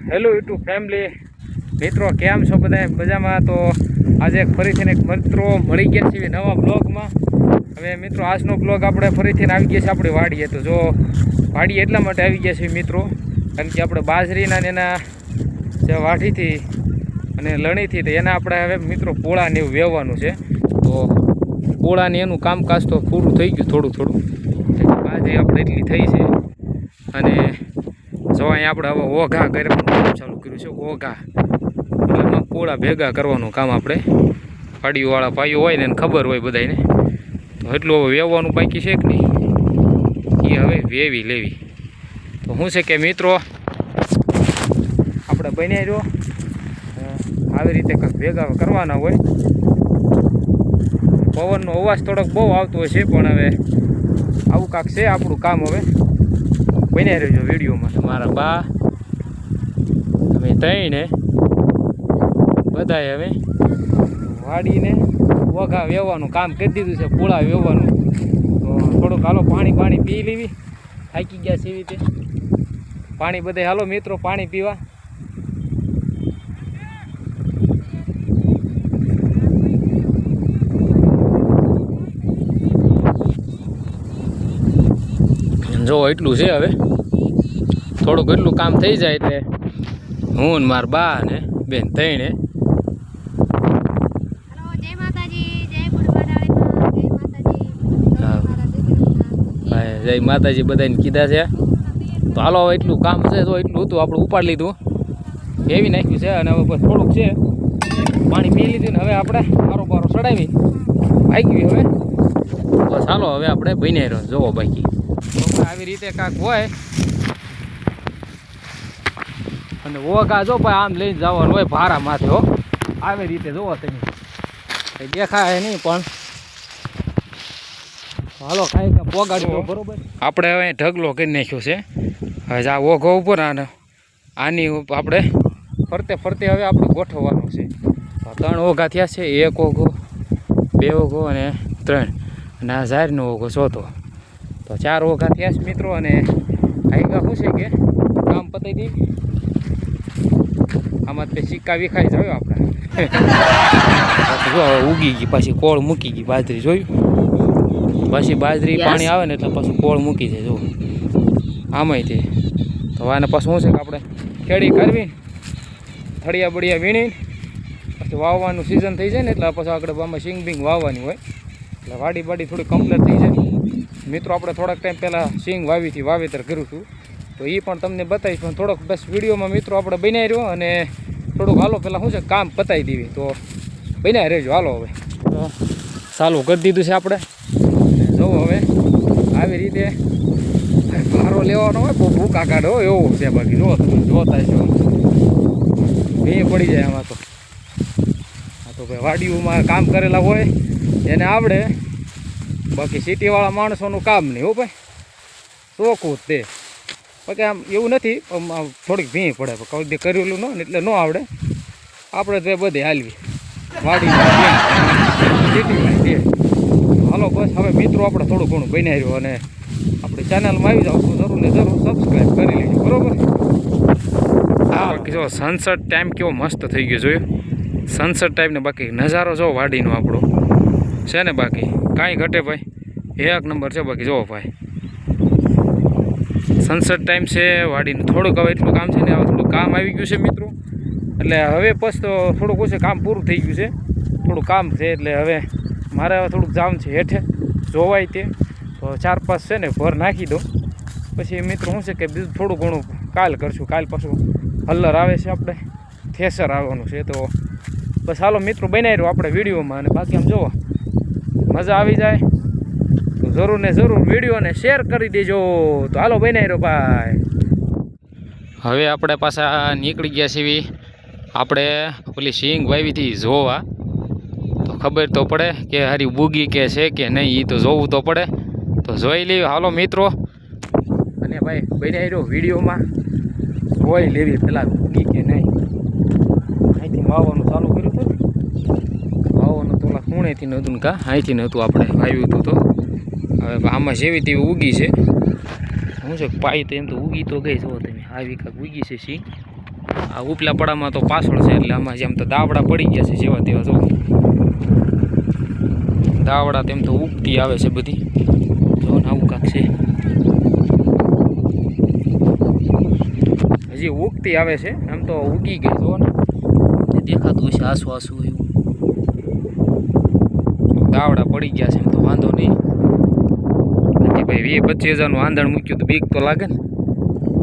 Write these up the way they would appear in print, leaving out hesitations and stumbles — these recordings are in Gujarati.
હેલો યુટ્યુબ ફેમિલી મિત્રો, કેમ છો બધા? મજામાં? તો આજે ફરીથી એક મિત્રો મળી ગયા છે નવા બ્લોગમાં. હવે મિત્રો આજનો બ્લોગ આપણે ફરીથી આવી ગયા છે આપણી વાડીએ. તો જો વાડી એટલા માટે આવી ગયા છે મિત્રો, કારણ કે આપણે બાજરીના એના જે વાઢીથી અને લણીથી તો એના આપણે હવે મિત્રો પોળાને એવું વેવવાનું છે. તો પોળાને એનું કામકાજ તો પૂરું થઈ ગયું થોડું. બાજરી આપણે એટલી થઈ છે અને જો અહીંયા આપણે હવે ઓઘા કરવાનું કામ ચાલુ કર્યું છે. ઓઘા એટલે પોળા ભેગા કરવાનું કામ આપણે વાડીવાળા ભાઈઓ હોય ને એને ખબર હોય બધાને. તો એટલું હવે વેવવાનું બાકી છે કે નહીં એ હવે વેવી લેવી. તો શું છે કે મિત્રો આપણે બન્યા જો આવી રીતે કંઈક ભેગા કરવાના હોય. પવનનો અવાજ થોડોક બહુ આવતો હોય છે, પણ હવે આવું કાંક છે આપણું કામ. હવે બન્યા રહેજો વિડીયોમાં. તમારા બા તમે તઈને બધાએ હવે વાડીને વઘા વેવવાનું કામ કરી દીધું છે, પોળા વેવવાનું. તો થોડુંક હાલો પાણી પી લેવી, થાકી ગયા છે એવી રીતે. પાણી બધે હાલો મિત્રો પાણી પીવા. જો એટલું છે, હવે થોડુંક એટલું કામ થઈ જાય એટલે હું ને મારા બા ને બેન તઈને જય માતાજી બધાને કીધા છે. તો હાલો હવે એટલું કામ છે, તો એટલું હતું આપણે ઉપાડી લીધું, એવી નાખ્યું છે. અને હવે બસ થોડુંક છે, પાણી પી લીધું ને હવે આપણે બારો ચડાવી આવી ગયું. હવે બસ હાલો હવે આપણે બન્યા રહ્યો જોવો બાકી. આવી રીતે કાંક હોય અને ઓઘા જો ભાઈ આમ લઈને જવાનું હોય ભારા માથે. હો આવી રીતે જોવો તમે, કંઈ દેખાય નહીં પણ હાલો કાંઈ પોગાડ્યું બરોબર. આપણે હવે ઢગલો કરી નાખ્યો છે. હવે આ ઓઘો ઉપર આની આપણે ફરતે હવે આપણે ગોઠવવાનું છે. 3 ઓઘા થયા છે, 1 ઓઘો, 2 ઓઘો અને 3, અને આ ઝારનો ઓઘો ચોથો. તો 4 ઓઘા થયા છે મિત્રો. અને આઈગા શું છે કે કામ પતાવી દેવી. આમાં તે સિક્કા વિખાઈ જોયો આપણે. જો ઉગી ગઈ પાછી કોળ મૂકી ગઈ બાજરી, જોયું? પછી બાજરી પાણી આવે ને એટલે પાછું કોળ મૂકી જાય. જો આમાંય તે તો આને પાછું શું છે કે આપણે ખેડી કરવી, થળિયા બળિયા વીણી પછી વાવવાનું સિઝન થઈ જાય ને એટલે પછી આગળ આમાં સિંગ બિંગ વાવવાની હોય. એટલે વાડી થોડી કમ્પ્લીટ થઈ જાય મિત્રો. આપણે થોડાક ટાઈમ પહેલાં સિંગ વાવેતર કર્યું હતું, તો એ પણ તમને બતાવીશ. પણ થોડોક બસ વિડીયોમાં મિત્રો આપણે બનાવી રહ્યો અને થોડુંક હાલો પહેલાં શું છે કામ પતાવી દેવી. તો બનાવી રહેજો હાલો. હવે ચાલુ કરી દીધું છે આપણે. જોવો હવે આવી રીતે ભારો લેવાનો હોય, બહુ ભૂકા કાઢો એવું છે. બાકી જોતા છે એ પડી જાય આમાં. તો હા તો ભાઈ વાડીઓમાં કામ કરેલા હોય એને આવડે, બાકી સિટીવાળા માણસોનું કામ નહીં. હો ભાઈ ચોખ્ખું જ તે. બાકી આમ એવું નથી, થોડીક ભીં પડે કોઈ દે કરેલું ન એટલે ન આવડે. આપણે તો બધે હાલવી વાડીમાં સિટીમાં તે. હાલો બસ હવે મિત્રો આપણે થોડું ઘણું બનાવી રહ્યું અને આપણી ચેનલમાં આવી જાવ તો જરૂર ને જરૂર સબસ્ક્રાઈબ કરી લેજો બરાબર. હા બાકી જો સનસેટ ટાઈમ કેવો મસ્ત થઈ ગયો જોયું. સનસેટ ટાઈમને બાકી નજારો જો વાડીનો આપણો છે ને, બાકી કાંઈ ઘટે ભાઈ, 1 નંબર છે. બાકી જોવો ભાઈ સનસેટ ટાઈમ છે વાડીનું. થોડુંક હવે એટલું કામ છે ને, હવે થોડું કામ આવી ગયું છે મિત્રો. એટલે હવે પછી તો થોડુંક ઓછું કામ પૂરું થઈ ગયું છે, થોડું કામ છે. એટલે હવે મારે હવે થોડુંક જામ છે હેઠે જોવાય તે. તો 4-5 છે ને ભર નાખી દો, પછી મિત્રો શું છે કે બીજું થોડું ઘણું કાલ કરશું. કાલ પાછું હલ્લર આવે છે, આપણે થેસર આવવાનું છે. તો બસ હાલો મિત્રો બનાવી રહ્યો આપણે વિડીયોમાં. અને બાકી આમ જુઓ મજા આવી જાય તો જરૂર ને જરૂર વિડીયોને શેર કરી દેજો. તો હાલો બનાવી રહ્યો ભાઈ. હવે આપણે પાછા નીકળી ગયા છીએ આપણે પેલી સિંગ વાવી હતી જોવા. તો ખબર તો પડે કે હારી બુગી કે છે કે નહીં, એ તો જોવું તો પડે. તો જોઈ લેવી હાલો મિત્રો. અને ભાઈ બનાવી રહ્યો વિડીયોમાં જોઈ લેવી પેલા બુગી કે નહીં. અહીંથી વાવવાનું ચાલુ કર્યું હતું ને, વાવવાનું તો ઓલા ખૂણેથી નહોતું ને કા અહીંથી નહોતું આપણે વાવ્યું હતું. તો હવે આમાં જેવી તેવી ઉગી છે. શું છે પાઈ તો એમ તો ઉગી તો ગઈ. જો તમે આવી કાંક ઉગી છે સિંગ. આ ઉપલા પડામાં તો પાછળ છે એટલે આમાં જેમ તો દાવડા પડી ગયા છે જેવા તેવા જો દાવડા તેમ તો ઉગતી આવે છે બધી જો ને આવું કાંક છે હજી ઉગતી આવે છે આમ તો ઉગી ગઈ જો ને દેખાતું હશે આસુ આસુ એવું દાવડા પડી ગયા છે એમ તો વાંધો નહીં ભાઈ 20-25 હજારનું આંધણ મૂક્યું તો બીક તો લાગે ને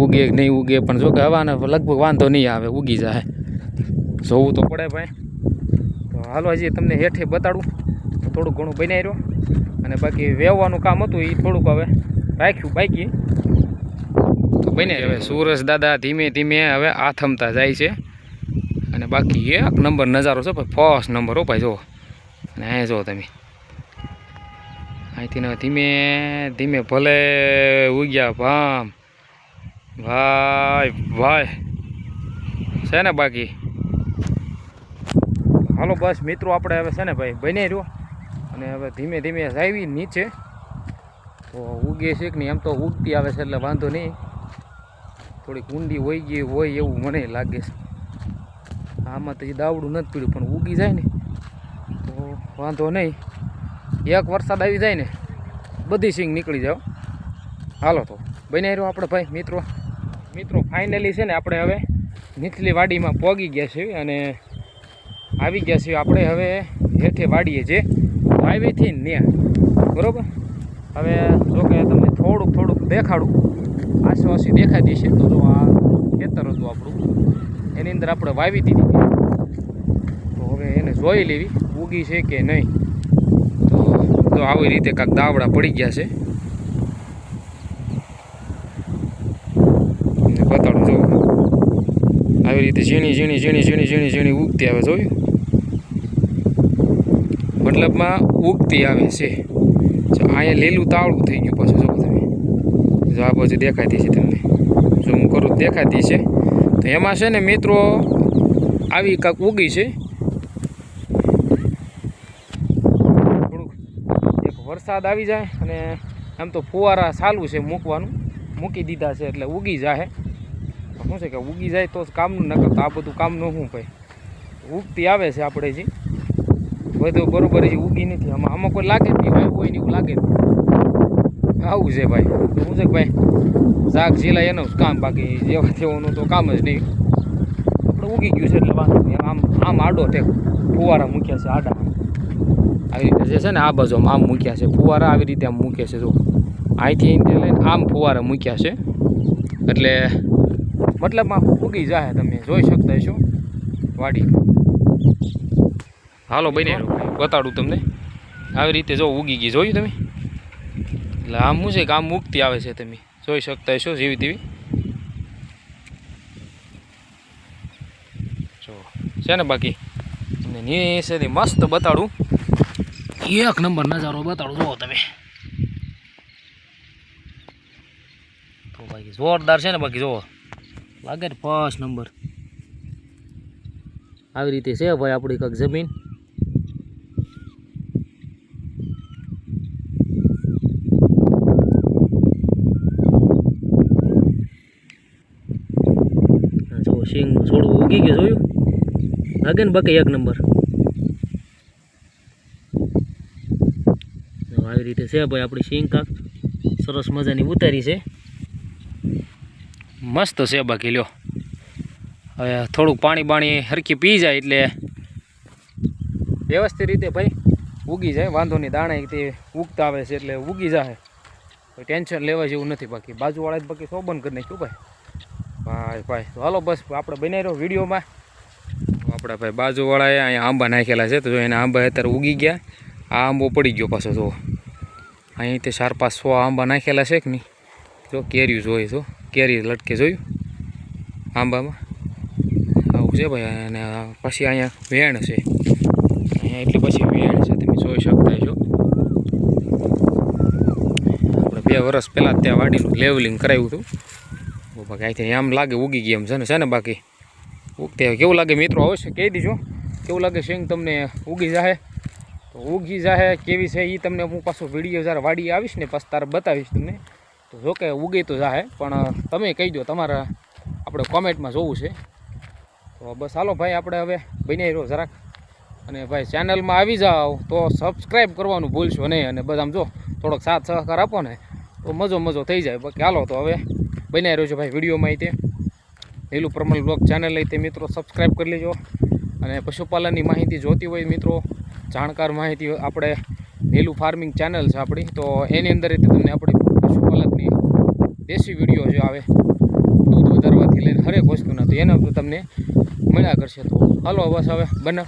ઉગે કે નહીં ઉગે પણ જો કે હવાને લગભગ વાંધો નહીં આવે ઉગી જાય જોવું તો પડે ભાઈ તો હાલો હજી તમને હેઠે બતાડું તો થોડુંક ઘણું બનાવી રહ્યો અને બાકી વેવવાનું કામ હતું એ થોડુંક હવે રાખ્યું બાકી તો બને હવે સુરેશ દાદા ધીમે ધીમે હવે આથમતા જાય છે અને બાકી એક નંબર નજારો છે ભાઈ ફર્સ્ટ નંબર હો ભાઈ જો અને અહીંયા જો તમે અહીંથી ધીમે ધીમે ભલે ઉગ્યા ભામ ભાઈ ભાઈ છે ને બાકી હાલો બસ મિત્રો આપણે હવે છે ને ભાઈ બની રહ્યો અને હવે ધીમે ધીમે જાવી નીચે તો ઉગે છે કે નહીં એમ તો ઉગતી આવે છે એટલે વાંધો નહીં થોડીક ઊંડી હોઈ ગઈ હોય એવું મને લાગે છે આમાં તો દાવડું નથી પીડ્યું પણ ઉગી જાય ને તો વાંધો નહીં એક વરસાદ આવી જાય ને બધી સિંગ નીકળી જાવ હાલો તો બની રહ્યો આપણે ભાઈ મિત્રો ફાઇનલી છે ને આપણે હવે નીચલી વાડીમાં પહોંચી ગયા છીએ અને આવી ગયા છીએ આપણે હવે હેઠે વાડીએ જે વાવીથી ને બરાબર હવે જોકે તમને થોડુંક દેખાડું આસપાસી દેખાઈ દેશે તો જો આ ખેતર હતું આપણું એની અંદર આપણે વાવી દીધી તો હવે એને જોઈ લેવી ઉગી છે કે નહીં તો આવી રીતે કાંક દાવડા પડી ગયા છે બતાડું જો આવી રીતે ઝીણી ઉગતી આવે જોયું મતલબમાં ઉગતી આવે છે અહીંયા લીલું તાવડું થઈ ગયું પાછું જો તમે જો આ બાજુ દેખાતી છે તમને જો હું કરું દેખાતી છે તો એમાં છે ને મિત્રો આવી કાંક ઉગી છે થોડુંક એક વરસાદ આવી જાય અને આમ તો ફુવારા ચાલુ છે મૂકી દીધા છે એટલે ઉગી જાય શું છે કે ઉગી જાય તો જ કામનું ન કરતા આ બધું કામનું શું ભાઈ ઉગતી આવે છે આપણે જે બધું બરોબર હજી ઉગી નથી આમાં કોઈ લાગે જ નહીં વાયુ હોય ને એવું લાગે જ આવું છે ભાઈ શું છે કે ભાઈ શાક ઝીલાય એનું જ કામ બાકી જેવા તેવાનું તો કામ જ નહીં આપણે ઉગી ગયું છે એટલે વાંધો નહીં આમ આડો ટેક ફુવારા મૂક્યા છે આડા આવી રીતે જે છે ને આ બાજુ આમ મૂક્યા છે ફુવારા આવી રીતે આમ મૂક્યા છે જો અહીંથી લઈને આમ ફુવારા મૂક્યા છે એટલે મતલબમાં ઉગી જાય તમે જોઈ શકતા છો વાડી હાલો બને બતાડું તમને આવી રીતે જો ઉગી ગઈ જોયું તમે એટલે આમ શું છે કે આમ ઉગતી આવે છે તમે જોઈ શકતા છો જેવી તેવી જો છે ને બાકી તમને નીચેથી મસ્ત બતાડું એક નંબર નજારો બતાડું જુઓ તમે તો બાકી જોરદાર છે ને બાકી જુઓ લાગે ને ફર્સ્ટ નંબર આવી રીતે છે ભાઈ આપણી કંઈક જમીન જો સિંગ છોડવું ઉગી ગયું જોયું લાગે ને બાકી એક નંબર આવી રીતે છે ભાઈ આપણી સિંગ કાંક સરસ મજાની ઉતારી છે મસ્ત છે બાકી લ્યો હવે થોડુંક પાણી હરખી પી જાય એટલે વ્યવસ્થિત રીતે ભાઈ ઉગી જાય વાંધો નહીં દાણા તે ઉગતા આવે છે એટલે ઉગી જાય કોઈ ટેન્શન લેવા જેવું નથી બાકી બાજુવાળા જ બાકી શોભન કરી નાખ્યું ભાઈ તો હાલો બસ આપણે બનાવી રહ્યો વિડીયોમાં આપણે ભાઈ બાજુવાળાએ અહીંયા આંબા નાખેલા છે તો જો એના આંબા અત્યારે ઉગી ગયા આ આંબો પડી ગયો પાછો જો અહીં તે 4-5 આંબા નાખેલા છે કે નહીં જો કેરીયું જોઈએ તો કેરી લટકે જોયું આંબામાં આવું છે ભાઈ અને પછી અહીંયા વેણ છે અહીંયા એટલી પછી વેણ છે તમે જોઈ શકતા છો આપણે 2 વર્ષ પહેલાં ત્યાં વાડીનું લેવલિંગ કરાવ્યું હતું બાકી અહીંથી આમ લાગે ઉગી ગઈ એમ છે ને બાકી ઉગતે કેવું લાગે મિત્રો અવશ્ય કહી દીજો કેવું લાગે સિંગ તમને ઉગી જાય તો ઉગી જાય કેવી છે એ તમને હું પાછો વિડીયો જ્યારે વાડી આવીશ ને પછી તારે બતાવીશ તમને તો જોકે ઉગી તો જાય પણ તમે કહી દો તમારા આપણે કોમેન્ટમાં જોવું છે તો બસ હાલો ભાઈ આપણે હવે બની રહ્યો જરાક, અને ભાઈ ચેનલમાં આવી જાઓ તો સબસ્ક્રાઈબ કરવાનું ભૂલશો નહીં, અને બધા આમ જો થોડોક સાથ સહકાર આપો ને તો મજો થઈ જાય. બાકી હાલો તો હવે બની રહ્યો છે ભાઈ વિડીયોમાં તે નીલુ પરમાર બ્લોગ ચેનલ લઈ તે મિત્રો સબસ્ક્રાઈબ કરી લેજો. અને પશુપાલનની માહિતી જોતી હોય મિત્રો, જાણકાર માહિતી, આપણે નીલુ ફાર્મિંગ ચેનલ છે આપણી, તો એની અંદર તમને આપણી પશુપાલકની દેશી વિડીયો જે આવે દૂધ વધારવાથી લઈને હરેક વસ્તુના, તો એના તમને મળ્યા કરશે. તો હાલો બસ હવે બને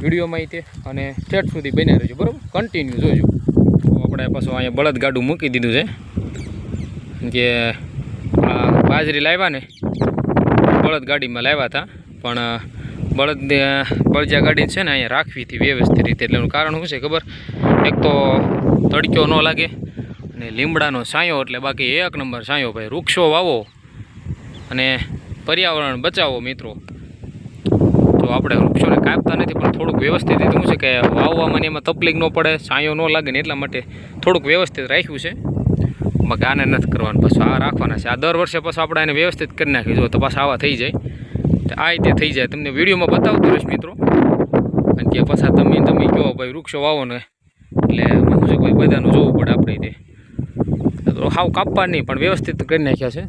વિડીયોમાં તે, અને સ્ટેટ સુધી બન્યા રહેજો બરાબર, કન્ટિન્યુ જોજો. તો આપણે પાછું અહીંયા બળદ ગાડું મૂકી દીધું છે કે બાજરી લાવ્યા ને બળદ ગાડીમાં લાવ્યા હતા, પણ બળજા ગાડી છે ને અહીંયા રાખવી હતી વ્યવસ્થિત રીતે. એટલે એનું કારણ શું છે ખબર? એક તો તડક્યો ન લાગે, અને લીમડાનો છાંયો એટલે બાકી એક નંબર છાંયો ભાઈ. વૃક્ષો વાવો અને પર્યાવરણ બચાવો મિત્રો. તો આપણે વૃક્ષોને કાપતા નથી, પણ થોડુંક વ્યવસ્થિત રીતે શું છે કે વાવવામાં એમાં તકલીફ ન પડે, છાંયો ન લાગે ને, એટલા માટે થોડુંક વ્યવસ્થિત રાખ્યું છે. બાકી આને નથી કરવાનું, પાછું આ રાખવાના છે. આ દર વર્ષે પાછું આપણે એને વ્યવસ્થિત કરી નાખ્યું. જો તો પાછા આવા થઈ જાય, આ રીતે થઈ જાય. તમને વિડીયોમાં બતાવતું રહીશ મિત્રો. અને કે પાછા તમે કહો ભાઈ વૃક્ષો વાવો ને, એટલે શું છે ભાઈ બધાનું જોવું પડે આપણે તે. તો હાવ કાપવા નહીં, પણ વ્યવસ્થિત કરી નાખ્યા છે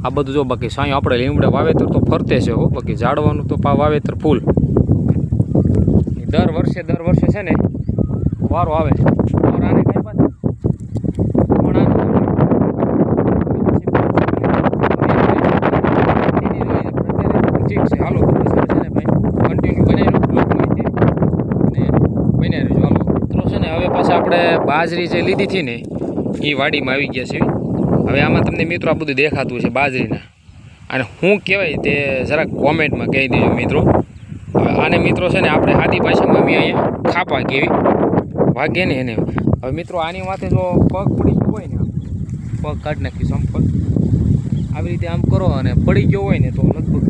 આ બધું. જો બાકી સાંયો આપણે લીમડે વાવેતર તો ફરતે છે હો, બાકી ઝાડવાનું તો વાવેતર ફૂલ. દર વર્ષે છે ને વારો આવે. આને કઈ પાછા ઠીક છે. હાલો છે ને ભાઈ કન્ટિન્યુ બનાવી રહ્યો હાલો મિત્રો. છે ને હવે પાછા આપણે બાજરી જે લીધી હતી ને એ વાડીમાં આવી ગયા છે. હવે આમાં તમને મિત્રો આ બધું દેખાતું છે બાજરીના, અને શું કહેવાય તે જરાક કોમેન્ટમાં કહી દેજો મિત્રો. હવે આને મિત્રો છે ને આપણે આદિ ભાષામાં મેં અહીંયા ખાપા કેવી વાગે ને એને. હવે મિત્રો આની માથે જો પગ પડી ગયો હોય ને, પગ કાઢી નાખી સંપલ આવી રીતે આમ કરો, અને પડી ગયો હોય ને તો લગભગ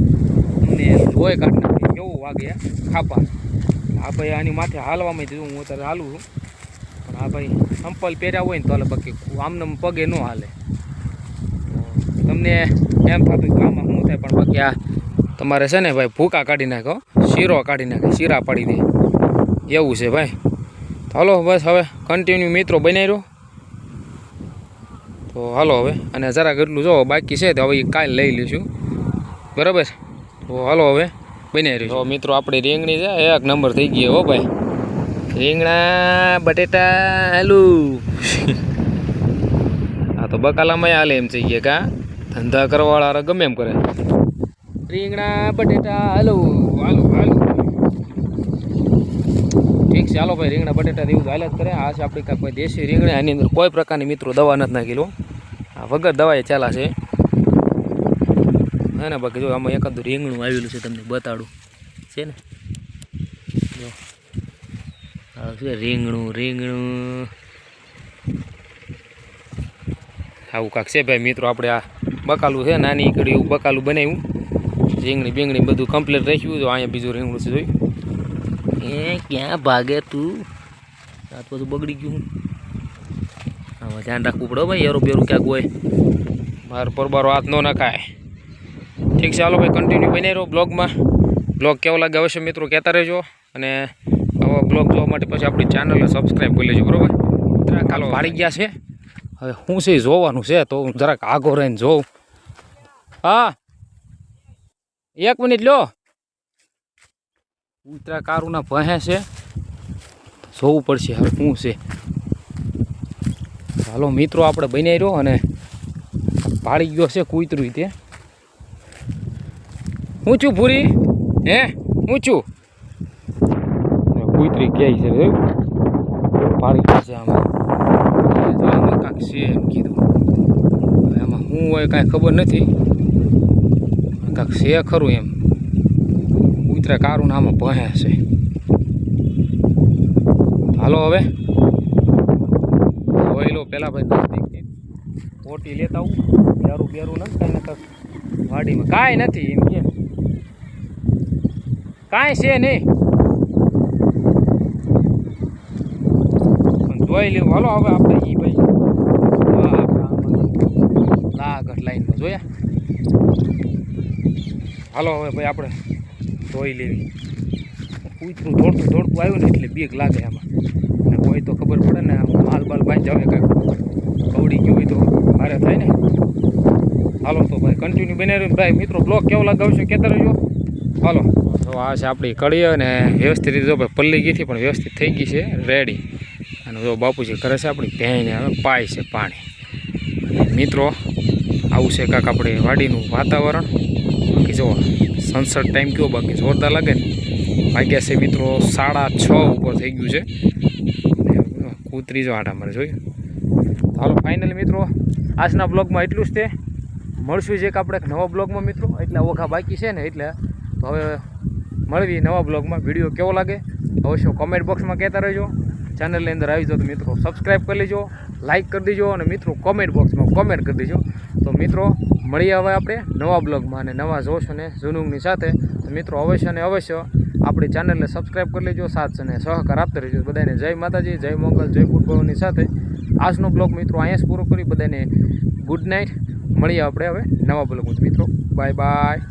તમને લોહી કાઢી નાખી કેવું વાગે ખાપા. આ ભાઈ આની માથે હાલવામાં જ હું અત્યારે હાલું છું, પણ આ ભાઈ સંપલ પહેર્યા હોય ને તો હાલે, બાકી આમને પગે ન હાલે. તમને એમ થતું કે આમાં શું થાય, પણ બાકી આ તમારે છે ને ભાઈ ભૂકા કાઢી નાખો, શીરો કાઢી નાખે, શીરા પાડી દે એવું છે ભાઈ. હાલો બસ હવે કન્ટિન્યુ મિત્રો બનાવી રહ્યો. તો હાલો હવે, અને જરાક એટલું જો બાકી છે તો હવે કાલ લઈ લઈશું બરાબર. તો હાલો હવે બનાવી રહ્યું. તો મિત્રો આપણી રીંગણી છે એક નંબર થઈ ગઈ હો ભાઈ. રીંગણા બટેટા આલુ આ તો બકાલામાં હાલે એમ થઈ ગયા કા, ધંધા કરવાવાળા ગમે એમ કરે. રીંગણા બટેટા હાલો હાલો હાલો ઠીક છે. હાલો ભાઈ રીંગણા બટેટા દેવું તો હાલ જ કરે. આ છે આપણી કાંઈ કોઈ દેશી રીંગણી, આની અંદર કોઈ પ્રકારની મિત્રો દવા નથી નાખેલો, આ વગર દવાએ ચાલા છે ને. બાકી જો આમાં એકાદું રીંગણું આવેલું છે તમને બતાડું છે ને, જો છે રીંગણું આવું કાંક છે ભાઈ મિત્રો. આપણે આ બકાલું છે નાની કડી એવું બકાલું બનાવ્યું, રીંગણી બધું કમ્પ્લીટ રાખ્યું. જો અહીંયા બીજું રીંગણું છે જોયું. એ ક્યાં ભાગે તું? આ બધું બગડી ગયું. આમાં ધ્યાન રાખવું પડે ભાઈ, એરું બેરું ક્યાંક હોય, મારો પરબારો હાથ ન નખાય. ઠીક છે હાલો ભાઈ કન્ટિન્યુ બની રહ્યો બ્લોગમાં. બ્લોગ કેવો લાગે અવશ્ય મિત્રો કહેતા રહેજો, અને આવા બ્લોગ જોવા માટે પછી આપણી ચેનલને સબસ્ક્રાઈબ કરી લેજો બરાબર. હાલો ભાડી ગયા છે, હવે શું છે જોવાનું છે, તો હું જરાક આગો રહીને જોઉં. હા 1 મિનિટ લો. ઉતરા કારુના ભહે છે, જોવું પડશે હવે શું છે. હાલો મિત્રો આપણે બની રહ્યો, અને ભાડી ગયો છે કૂતરું તે. હું છું ભૂરી હે, હું છું કૂતરી ક્યાંય છે ભાડી ગયો છે. આમાં કાંઈક છે એમ કીધું, એમાં શું હોય કાંઈ ખબર નથી, કાંઈક છે ખરું એમ. કૂતરા કારું આમાં ભહે છે. હાલો હવે જોઈ લો પેલા ભાઈ નજદીકથી ઓટી લેતા આવું. બેરું નથી ને વાડીમાં કાંઈ નથી એમ કે, કાંઈ છે નહીં, પણ જોઈ લેવું. હાલો હવે આપણે એ ભાઈ લાગટ લાઈનમાં જોયા. હાલો હવે ભાઈ આપણે ધોઈ લેવી. કૂતરું દોડતું આવ્યું ને એટલે બીક લાગે આમાં, અને કોઈ તો ખબર પડે ને આમ માલ બાલ બાંધી આવે કાંઈક કવડી ગયું હોય તો ભારે થાય ને. હાલો તો ભાઈ કન્ટિન્યુ બને રહ્યું ભાઈ. મિત્રો બ્લોગ કેવો લગાવશો કહેતા રહેજો. હાલો તો આ છે આપણી કડી, અને વ્યવસ્થિત રીતે જો ભાઈ પલ્લી ગઈ હતી પણ વ્યવસ્થિત થઈ ગઈ છે રેડી. અને જો બાપુજી કરે છે આપણી ભેંને હવે પાય છે પાણી. મિત્રો આવું છે કાંક આપણે વાડીનું વાતાવરણ. બાકી જો સનસેટ ટાઈમ કયો બાકી જોરદાર લાગે ને. વાગ્યા છે મિત્રો 6:30 ઉપર થઈ ગયું છે. કૂતરી જો આટા મારે જોયું. હાલો ફાઇનલી મિત્રો આજના બ્લોગમાં એટલું જ તે. મળશું છે કે આપણે નવા બ્લોગમાં મિત્રો. એટલા ઓખા બાકી છે ને એટલે તો હવે મળવી નવા બ્લોગમાં. વિડીયો કેવો લાગે અવશ્ય કોમેન્ટ બોક્સમાં કહેતા રહેજો. ચેનલની અંદર આવી જાઓ તો મિત્રો સબસ્ક્રાઈબ કરી લેજો, લાઇક કરી દેજો, અને મિત્રો કોમેન્ટ બોક્સમાં કોમેન્ટ કરી દેજો. તો મિત્રો મળીએ હવે આપણે નવા બ્લોગમાં અને નવા જોશ અને જુનૂનની સાથે. તો મિત્રો અવશ્ય અને અવશ્ય આપણી ચેનલને સબસ્ક્રાઈબ કરી લેજો, સાથ અને સહકાર આપતા રહેજો. બધાને જય માતાજી, જય મંગલ, જય ફૂટબોલની સાથે આજનો બ્લોગ મિત્રો અહીંયા જ પૂરો કરી. બધાને ગુડ નાઇટ. મળીએ આપણે હવે નવા બ્લોગમાં મિત્રો. Bye bye.